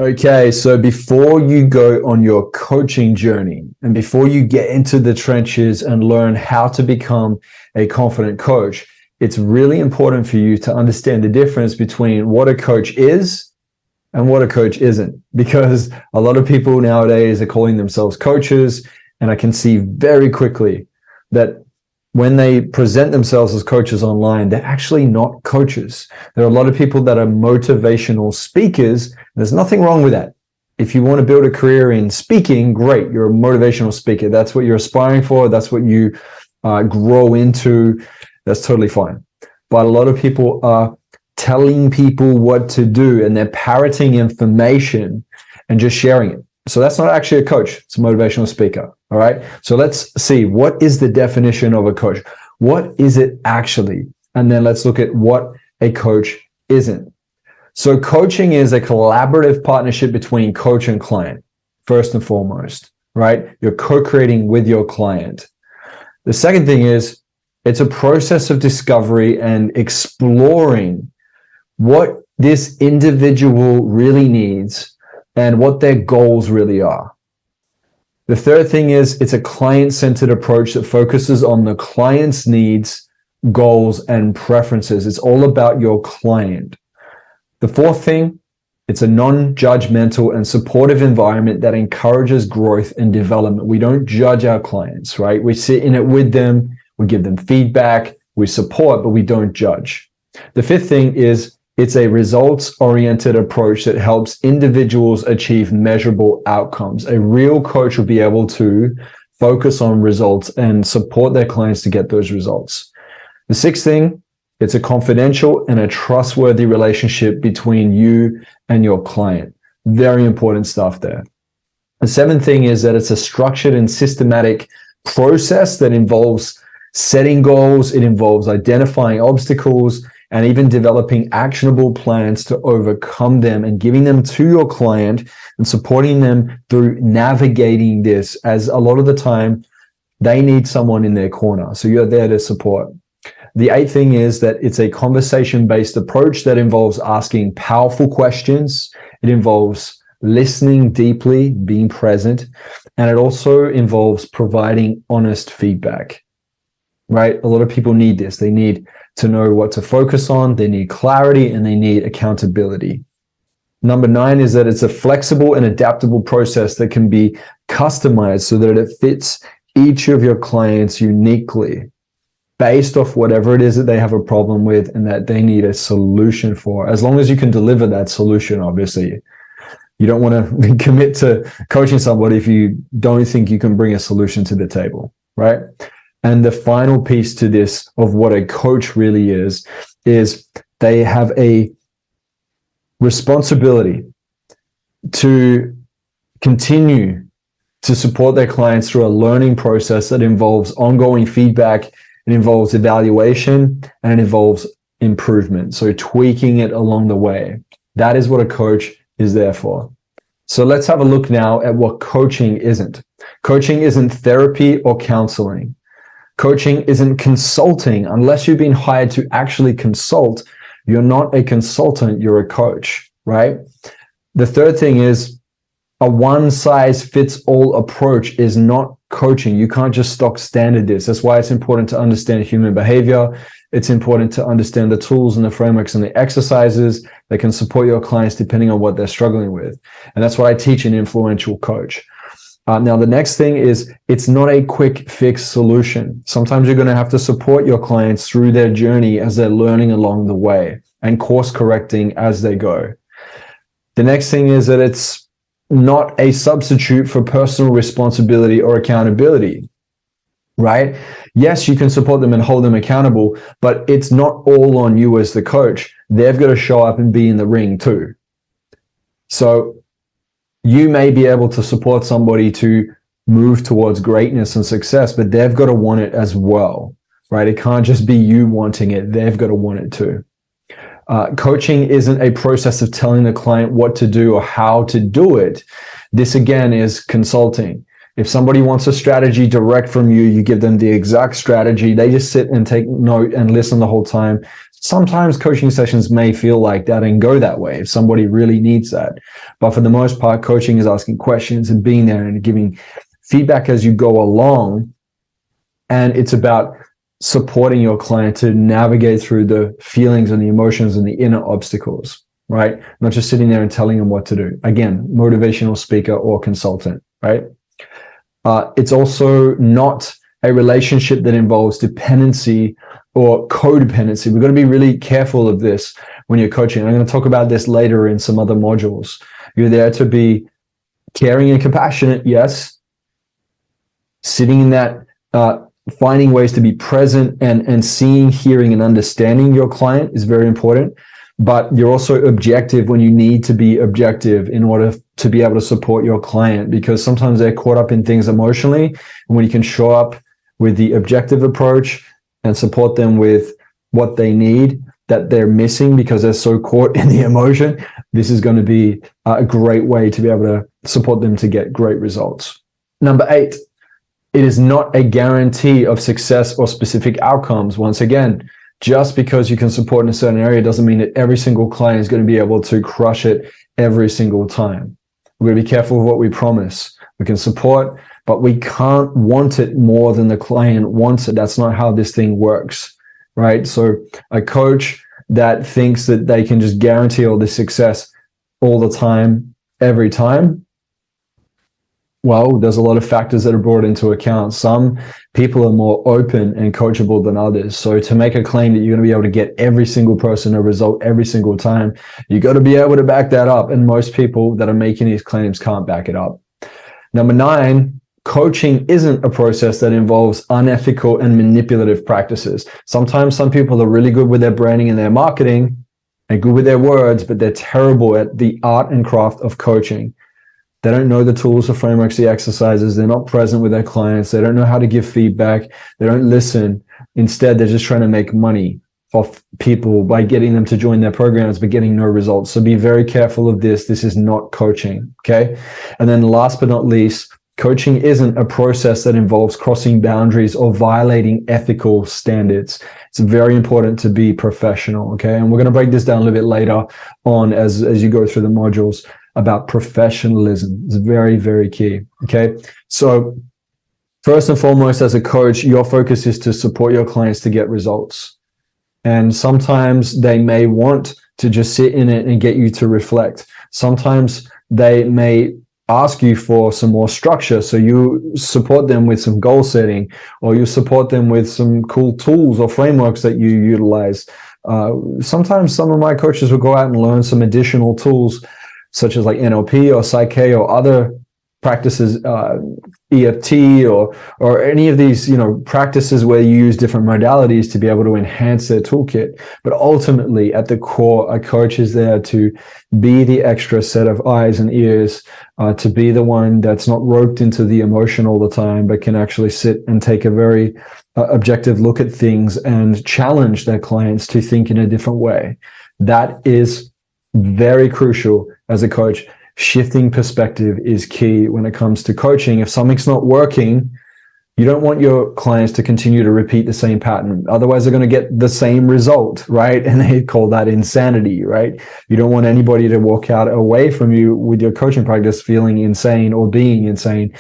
Okay, so before you go on your coaching journey and before you get into the trenches and learn how to become a confident coach, it's really important for you to understand the difference between what a coach is and what a coach isn't. Because a lot of people nowadays are calling themselves coaches, and I can see very quickly that when they present themselves as coaches online, they're actually not coaches. There are a lot of people that are motivational speakers. There's nothing wrong with that. If you want to build a career in speaking, great. You're a motivational speaker. That's what you're aspiring for. That's what you grow into. That's totally fine. But a lot of people are telling people what to do, and they're parroting information and just sharing it. So that's not actually a coach. It's a motivational speaker. All right. So let's see, what is the definition of a coach? What is it actually? And then let's look at what a coach isn't. So coaching is a collaborative partnership between coach and client, first and foremost, right? You're co-creating with your client. The second thing is it's a process of discovery and exploring what this individual really needs and what their goals really are. The third thing is it's a client-centered approach that focuses on the client's needs, goals, and preferences. It's all about your client. The fourth thing, it's a non-judgmental and supportive environment that encourages growth and development. We don't judge our clients, right? We sit in it with them, we give them feedback, we support, but we don't judge. The fifth thing is it's a results-oriented approach that helps individuals achieve measurable outcomes. A real coach will be able to focus on results and support their clients to get those results. The sixth thing, it's a confidential and a trustworthy relationship between you and your client. Very important stuff there. The seventh thing is that it's a structured and systematic process that involves setting goals. It involves identifying obstacles and even developing actionable plans to overcome them and giving them to your client and supporting them through navigating this, as a lot of the time they need someone in their corner. So you're there to support. The eighth thing is that it's a conversation-based approach that involves asking powerful questions. It involves listening deeply, being present, and it also involves providing honest feedback, right? A lot of people need this. They need to know what to focus on, they need clarity, and they need accountability. Number 9 is that it's a flexible and adaptable process that can be customized so that it fits each of your clients uniquely based off whatever it is that they have a problem with and that they need a solution for. As long as you can deliver that solution, obviously. You don't want to commit to coaching somebody if you don't think you can bring a solution to the table, right? And the final piece to this of what a coach really is they have a responsibility to continue to support their clients through a learning process that involves ongoing feedback, it involves evaluation, and it involves improvement. So tweaking it along the way. That is what a coach is there for. So let's have a look now at what coaching isn't. Coaching isn't therapy or counseling. Coaching isn't consulting. Unless you've been hired to actually consult, you're not a consultant, you're a coach, right? The third thing is a one-size-fits-all approach is not coaching. You can't just stock standard this. That's why it's important to understand human behavior. It's important to understand the tools and the frameworks and the exercises that can support your clients depending on what they're struggling with. And that's what I teach in Influential Coach. Now, the next thing is it's not a quick fix solution. Sometimes you're going to have to support your clients through their journey as they're learning along the way and course correcting as they go. The next thing is that it's not a substitute for personal responsibility or accountability, right? Yes, you can support them and hold them accountable, but it's not all on you as the coach. They've got to show up and be in the ring too. So you may be able to support somebody to move towards greatness and success, but they've got to want it as well, right? It can't just be you wanting it. They've got to want it too. Coaching isn't a process of telling the client what to do or how to do it. This again is consulting. If somebody wants a strategy direct from you, you give them the exact strategy. They just sit and take note and listen the whole time. It's Sometimes coaching sessions may feel like that and go that way if somebody really needs that. But for the most part, coaching is asking questions and being there and giving feedback as you go along. And it's about supporting your client to navigate through the feelings and the emotions and the inner obstacles, right? Not just sitting there and telling them what to do. Again, motivational speaker or consultant, right? It's also not a relationship that involves dependency or codependency. We've got to be really careful of this when you're coaching. I'm going to talk about this later in some other modules. You're there to be caring and compassionate, yes. Sitting in that, finding ways to be present and seeing, hearing, and understanding your client is very important. But you're also objective when you need to be objective in order to be able to support your client, because sometimes they're caught up in things emotionally. And when you can show up with the objective approach and support them with what they need that they're missing because they're so caught in the emotion, this is going to be a great way to be able to support them to get great results. Number 8, it is not a guarantee of success or specific outcomes. Once again, just because you can support in a certain area doesn't mean that every single client is going to be able to crush it every single time. We're going to be careful of what we promise. We can support, but we can't want it more than the client wants it. That's not how this thing works, right? So a coach that thinks that they can just guarantee all this success all the time, every time, well, there's a lot of factors that are brought into account. Some people are more open and coachable than others. So to make a claim that you're going to be able to get every single person a result every single time, you got to be able to back that up. And most people that are making these claims can't back it up. Number 9, coaching isn't a process that involves unethical and manipulative practices. Sometimes some people are really good with their branding and their marketing and good with their words, but they're terrible at the art and craft of coaching. They don't know the tools, the frameworks, the exercises. They're not present with their clients. They don't know how to give feedback. They don't listen. Instead, they're just trying to make money off people by getting them to join their programs, but getting no results. So be very careful of this. This is not coaching, okay? And then last but not least, coaching isn't a process that involves crossing boundaries or violating ethical standards. It's very important to be professional, okay? And we're going to break this down a little bit later on as you go through the modules about professionalism. It's very, very key, okay? So first and foremost, as a coach, your focus is to support your clients to get results. And sometimes they may want to just sit in it and get you to reflect. Sometimes they may ask you for some more structure. So you support them with some goal setting, or you support them with some cool tools or frameworks that you utilize. Sometimes some of my coaches will go out and learn some additional tools, such as like NLP or Psyche or other practices, EFT or any of these, practices where you use different modalities to be able to enhance their toolkit. But ultimately, at the core, a coach is there to be the extra set of eyes and ears, to be the one that's not roped into the emotion all the time, but can actually sit and take a very objective look at things and challenge their clients to think in a different way. That is very crucial as a coach. Shifting perspective is key when it comes to coaching. If something's not working, you don't want your clients to continue to repeat the same pattern. Otherwise, they're going to get the same result, right? And they call that insanity, right? You don't want anybody to walk out away from you with your coaching practice feeling insane or being insane,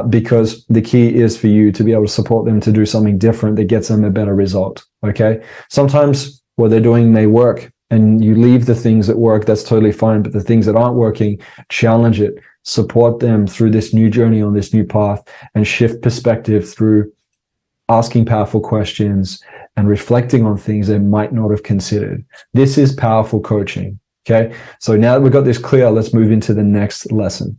because the key is for you to be able to support them to do something different that gets them a better result, okay? Sometimes what they're doing may work, and you leave the things that work, that's totally fine. But the things that aren't working, challenge it, support them through this new journey on this new path, and shift perspective through asking powerful questions and reflecting on things they might not have considered. This is powerful coaching, okay? So now that we've got this clear, let's move into the next lesson.